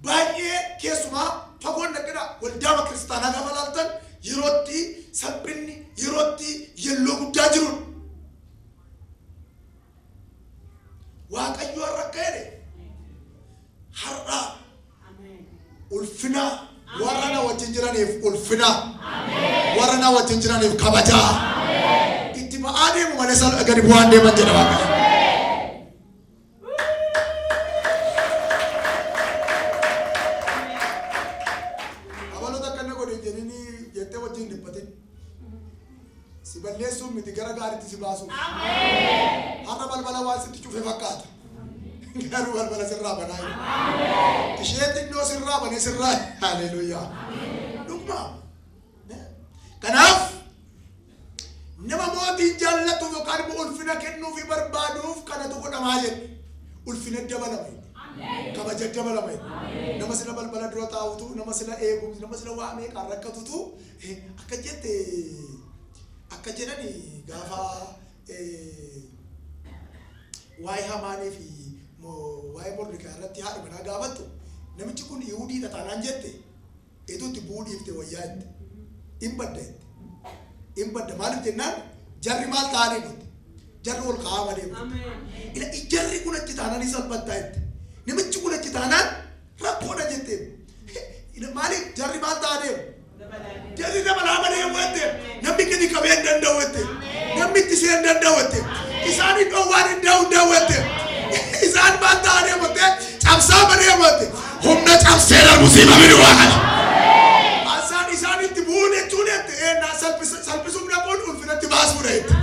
Baay'ee keessumaa fagoon dhaqina waldaama kiristaanaa gaafa laaltan yeroo itti salphinni yeroo itti yelloo guddaa jiruun. Waaqayyo har'a ka'e har'a ulfina warra na wajjin jiraniif ulfina warra na wajjin jiraniif kabajaa itti ba'aa deemu malee gadi bu'aan deeman jedha Waaqayyo. Abalota akkana godhe jedhini jettee wajjin dhiphatin si balleessuun miti gara gaariitti si baasuun. Har'a balbala waan sitti cufe fakkaata. Garuu balbala sirraa banaa jiru. Ishee xinnoo sirraa banee sirraa. Haleluuyaa. Dhuguma. Kanaaf nama mootiin jaallatu yookaan immoo ulfina kennuuf barbaaduuf kanatu godhamaa jedhe. Ulfina dabalame. Kabaja dabalame. Nama sila balbala dura taa'utu, nama sila eeguuf, nama sila waa meeqaan rakkatutu akka jette akka jedhani gaafa waa'ee Haamaanii fi waa'ee Mordekaayi irratti haadha manaa gaafattu namichi kun Yihuudiidha taanaan jette eetuutti bu'uu dhiifte wayyaa jette hin badda jette hin badda maaliif jennaan jarri maal ta'anii jette jarri ol kaa'ama deemu jarri kun achi taanaan salphattaa jette namichi kun achi taanaan rakkoodha jette maaliif jarri maal ta'aa deemu jarri dabalaa deemu jette namni gadi qabee hin danda'u jette namni itti seen hin danda'u jette isaan iddoo waan hin danda'u jette isaan maal ta'aa deemu jette cabsaa deemu jette humna cabsee darbu siima biri Waaqayyo. Isaan itti bu'uun jechuun jette salphisuun dhabuun ulfinatti baasuudha jette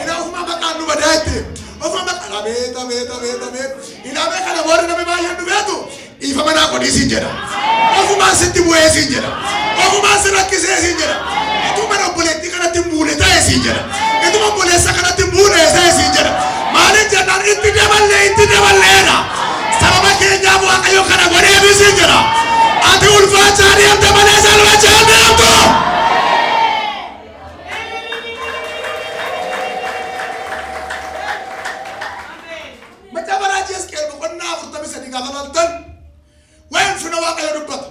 ina ofuma maqaan nu badaa jette ofuma maqaan abeet ilaamee kana booda namni baay'een nu beetu dhiifa manaa qodii siin jedha ofumaan sitti bu'ee siin jedha ofumaan si rakkisee siin jedha utuu mana obboleettii kanatti hin buune ta'e siin jedha Ituma buleessa kanatti buuneessee siin jedha. Maaliif jennaan itti daballeedha. Sababa keenyaaf Waaqayyo kana godheefi siin jedha. Ati ulfaachaa deemte malee salphachaa deemtu. Macaafa Hisqeel boqonnaa 43 gaafa laaltan waa'ee ulfina Waaqayyo dubbata.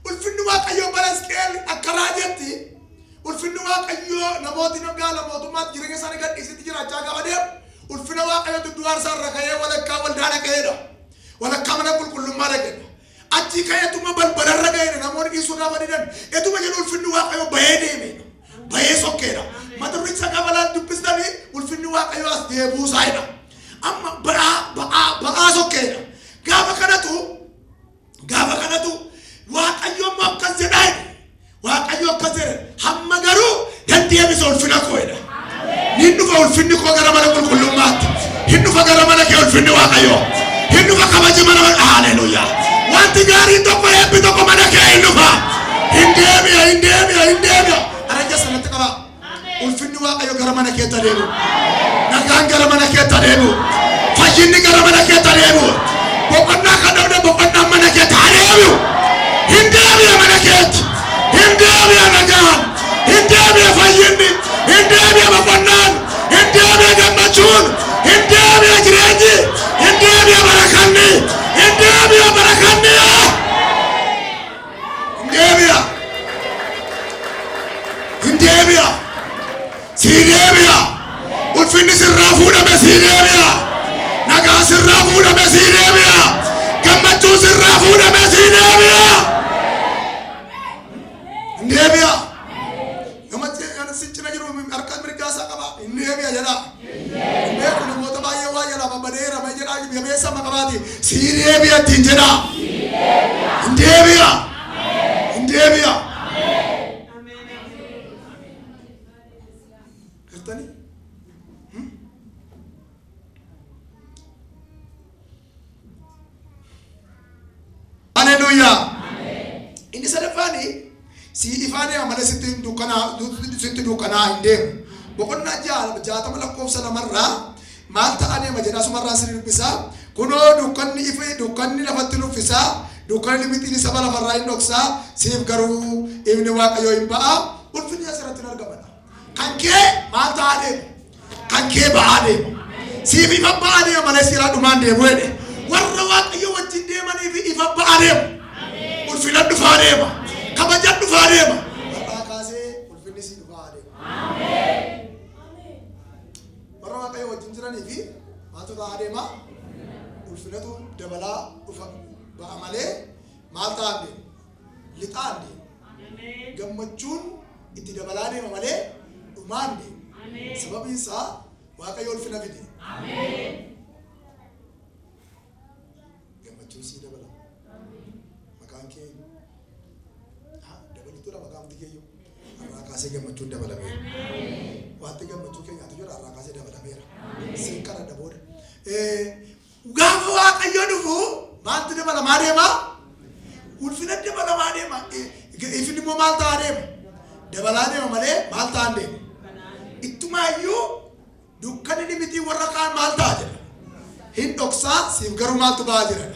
Ulfinni Waaqayyo bara Hisqeel akka raajetti ulfinni Waaqayyo namooti gaala mootummaatti jireenya isaanii gadhiisitti jiraachaa gaafa deemu ulfina Waaqayyo dudduwaa isaarra ka'ee walakkaa waldaa dhaqeedha. Walakkaa mana qulqullummaa dhaqeedha. Achi ka'eetuma balbalarra ga'eedha. Namoonni dhiisuu gaafa didan etuma jedhu ulfinni Waaqayyo bahee deemeedha. Bahee sokkeedha. Mata duree isaa gaafa laal dubbistanii ulfinni Waaqayyo as deebuu isaadha. Amma ba'aa sokkeedha. Gaafa kanatu Waaqayyo immoo akkas jedhaa Waaqayyo akkas jedha hamma garuu deddeebisa ulfina koo'edha. Hin dhufa ulfinni koo gara mana qulqullummaatti. Hin dhufa gara mana kee ulfinni Waaqayyo. Hin dhufa kabaji mana haleluuyaa. Wanti gaariin tokko eebbi tokko mana kee hin dhufa. Hin deebi'a. Aranja sanatti qaba. Ulfinni Waaqayyo gara mana keetti adeemu. Nagaan gara mana keetti adeemu. Fayyinni gara mana keetti adeemu. Boqonnaa kan dhabde boqonnaan mana keetti adeemu. Hin deebi'a mana keetti. Hin deebi'a nagaan. Hin deebi'a fayyinni. Hin deebi'a boqonnaan. Hin deebi'a gammachuun. Hin deebi'a jireenyi. Hin deebi'a barakanni. Hin deebi'a barakanni. Hin deebi'a. Sii deebi'a. Ulfinni sirraa fuudhame sii deebi'a. Nagaa sirraa fuudhame sii deebi'a. Gammachuun sirraa fuudhame sii deebi'a. Hin deebi'a. Siccina jiru harka mirgaasaa qaba. Hin deebi'a jedha. Beeku namoota baay'ee waa jedha babbadeera ma jedha jabeessa maqabaati. Sii deebi'a ittiin jedha. Hin deebi'a. Hin deebi'a. Hirtanii? Haleluuyaa. Inni sadaffaani si ifaanee amala sitti dukkanaa hin deemu. Boqonnaa 60 lakkoofsa 2 maal ta'anii ma jedhaa sumarraa sirrii dubbisaa. Kunoo dukkanni lafatti nuffisaa. Dukkanni limitiin saba lafarraa hin dhoksaa. Siif garuu ifni Waaqayyoo hin ba'a. Ulfinni asirratti hin argamadha. Kan kee maal ta'aa deema? Kan kee ba'aa deema. Siif ifa ba'aa deema malee siraa dhumaan deemu jedhe. Warra Waaqayyo wajjin deemaniif ifa ba'aa deema. Ulfina dhufaa deema. Kabajan dhufaa deema. Warraa kaasee ulfinni si dhufaa deema. Warra Waaqayyo wajjin jiraniif maaltu ta'aa deema? Ulfinatu dabalaa dhufa ba'a malee maal ta'aa deema? Lixaan deema. Gammachuun itti dabalaa deema malee dhumaan deema. Sababiin isaa Waaqayyo ulfina fide. Gammachuun sii dabala. Maqaan kee dabalituudha maqaan kee har'aa kaasee gammachuun dabalameera. Wanti gammachuu keenyaatu jira har'aa kaasee dabalameera. Siin kana dabooda. Gaafa Waaqayyo dhufu maaltu dabalamaa deema? Ulfina dabalamaa deema. Ifni immoo maal ta'aa deema? Dabalaa deema malee maal ta'aa deema? Ittumaayyuu dukkanni limitii warra kaan maal ta'aa jira? Hin dhoksaa siif garuu maaltu ba'aa jira?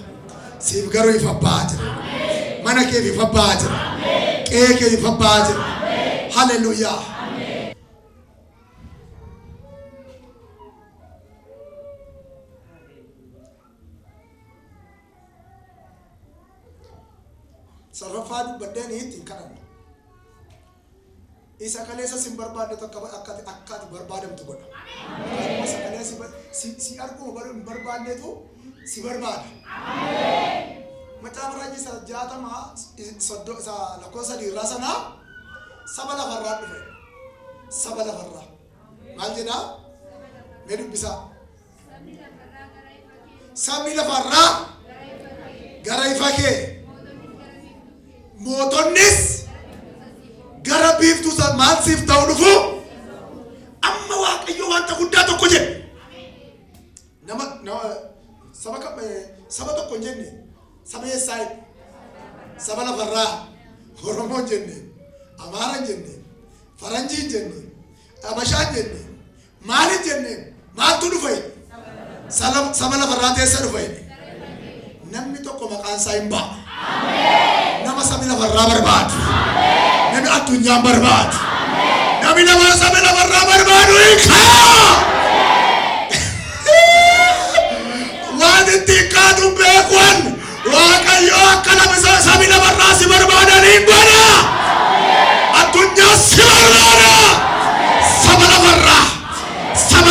Siif garuu ifa ba'aa jira. Mana kee ifa ba'aa jira. Qe'ee kee ifa ba'aa jira. Haleluuyaa. Sarraffaa dubbadeen ittiin kadhanna. Isa kaleessa sin barbaadne akka ati barbaadamtu godha. Isa kaleessa si arguu hin barbaadneetu si barbaada. Macaafa Raajii 60 lakkoofsa 3 sanaa saba lafarraa dhufe. Saba lafarraa. Maal jedhaa? Mee dubbisaa. Sabni lafarraa gara ifa kee. Mootonnis gara biiftuu maal siif ta'u dhufu amma Waaqayyo wanta guddaa tokko jedhe. Saba tokko hin jenne saba eessaa saba lafarraa Oromoo hin jenne Amaara hin jenne Faranjii hin jenne Habashaa hin jenne Maaliif jennee maaltu dhufe? Sama lafarraa teessa dhufe. Namni tokko maqaan isaa hin ba'a. Nama sabni lafarraa barbaadu. Namni addunyaan barbaadu. Namni nama sabni lafarraa barbaadu hiikaa. Waan itti kaatu beekuun Waaqayyo akka nama sabni lafarraa si barbaadan hin godha. Addunyaa si barbaada. Saba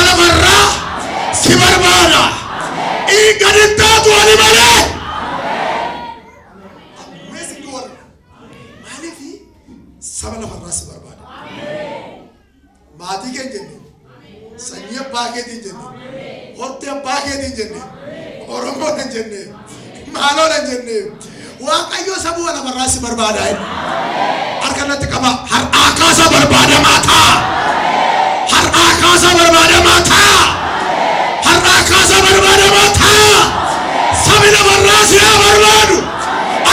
lafarraa si barbaada. Gadi taatu wali malee. Amazing word. Maaliif saba lafarraa si barbaada. Maatii keenya jenne, sanyii abbaa keetiin jenne, hortee abbaa keetiin jenne, Oromoon hin jenne, maaloon hin jenne. Waaqayyo saba lafarraa si barbaada. Harkanatti qaba. Har'aa kaasaa barbaada maataa. Har'aa kaasaa barbaada maataa. Har'aa kaasaa barbaada maataa. Sabni lafarraa si haa barbaadu.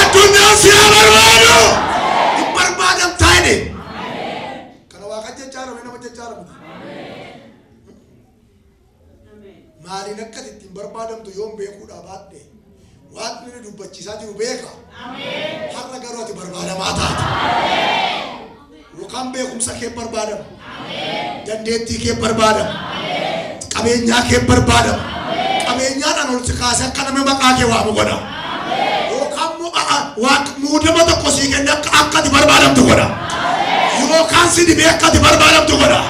Addunyaan si haa barbaadu. Hin barbaadamtaa jedhe. Kana Waaqa jechaaramee nama jechaaramti. Maaliin akkati ittiin barbaadamtu yoon beekuudhaa baadhe Waaqni ni dubbachiisaa jiru beeka. Har'a garuu ati barbaadamaa taate. Yookaan beekumsa kee barbaadama. Dandeettii kee barbaadama. Qabeenyaa kee barbaadama. Qabeenyaadhaan ol si kaasee akka namni maqaa kee waamu godha. Yookaan muudama tokko sii kenne akka ati barbaadamtu godha. Yookaan si dhibee akka ati barbaadamtu godha.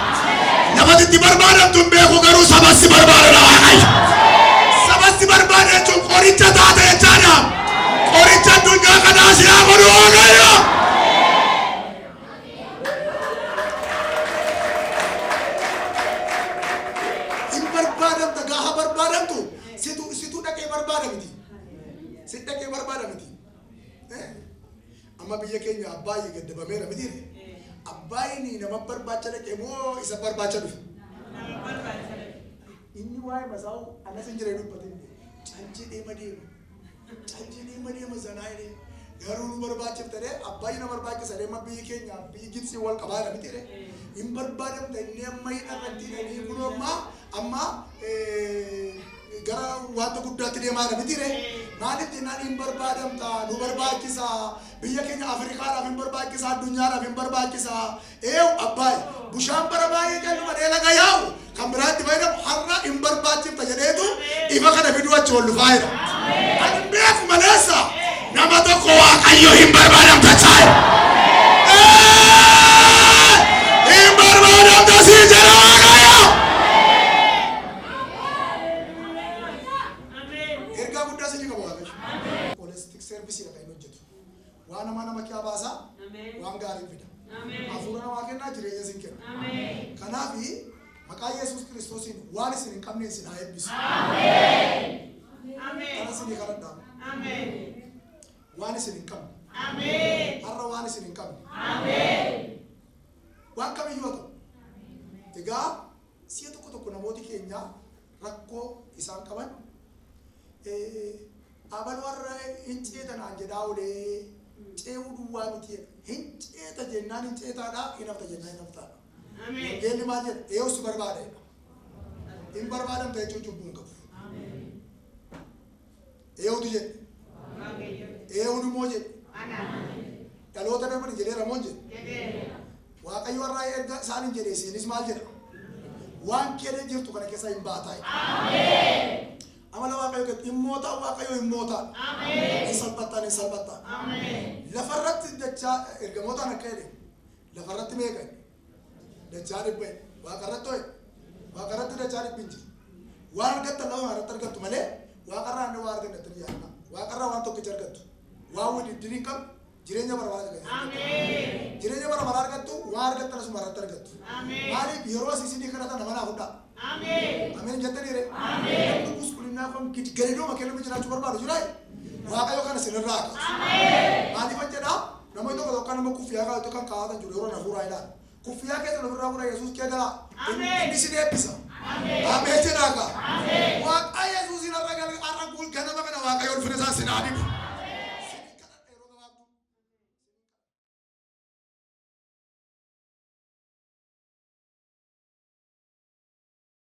Namatti itti barbaadamtu hin beeku garuu sabas si barbaadana Waaqayyo. Sabas si barbaada jechuun qoricha taate jechaadha. Qoricha addunyaa kanaa si haa godhu Waaqayyo. Hin barbaadamta gaafa barbaadamtu situ dhaqee barbaada miti. Si dhaqee barbaada miti. Amma biyya keenya Abbaayyi gaddabameera miti. Abbaayyiin nama barbaacha dhaqee moo isa barbaacha dhufe? Inni waa'ee masaa'u anas hin jiree dubbate. Cancee deema sanaa jedhee garuu nu barbaachifte Abbaayyi na barbaachisa deema biyyi keenya biyyi Gibsii wal qabaadha miti. Hin barbaadamta inni amma hidhatantii dhanii kun amma gara wanta guddaatti deemaadha miti. Maaliif jennaan hin barbaadamta nu barbaachisa biyya keenya Afrikaadhaaf hin barbaachisa addunyaadhaaf hin barbaachisa. Abbaayyi bushaan bara baay'ee jallu madee laga yaa'u kan biraatti fayyadamu har'a hin barbaachifta jedheetu ifa kana fiduu achi ol dhufaa jira. Ani beeku maleessa nama tokko Waaqayyo hin barbaadamta taa'e. Hin barbaadamta sii jedha Waaqayyo. Ergaa guddaa sii qaba Waaqayyo. Holistic service kan inni hojjetu. Waan nama kee baasaa waan gaarii fida. Hafuura namaa kennaa jireenya sin kenna. Kanaaf maqaa Yesuus Kiristoosiin waan isin hin qabne isin haa eebbisu. Kana isinii kadhadhaa. Waan isin hin qabne. Har'a waan isin hin qabne. Waan kamiyyuu ta'u. Egaa si'a tokko namooti keenya rakkoo isaan qaban abal warra hin ceetanaan jedhaa olee ce'uu duwwaa miti. Hin ceeta jennaan hin ceetaadha, hin hafta jennaan hin haftaadha. Wangeelli maal jedha? Eewu si barbaadedha. Hin barbaadamta jechuun cubbuu hin qabu. Eewutu jedhe. Eewuun immoo jedhe. Dhaloota darban jedheera moo jedhe. Waaqayyo warraa erga isaan hin jedhe isiinis maal jedha? Waan keenya jirtu kana keessa hin baataa. Amala Waaqayyo kan dhimmootaa Waaqayyo himmootaa. Hin salphattaan hin salphattaan. Lafarratti dachaa ergamootaan akka jedhe lafarratti meeqa dachaa dhibba waaqarratti ho'e waaqarratti dachaa dhibbi jiru. Waan argattan lafa irratti argattu malee waaqarraa inni waa argattu ni yaadna. Waaqarraa waan tokkicha argattu. Waan waliin qabu jireenya bara baraa argattu. Jireenya bara baraa argattu waan argattan asuma irratti argattu. Maaliif yeroo asiisinii kadhatan nama naaf hundhaa. Ameen jettanii ree. Namni qulqullinaa kun gadi makee jiraachuu barbaadu jiraa. Waaqayyo kana sinirraa akka. Maaliif jedhaa nama tokko nama kuffiyaa kaa'atu kan kaa'atan jiru yeroo na fuuraa ilaala. Kuffiyaa keessa na fuuraa Yesuus kee galaa. Inni si deebisa. Ameen.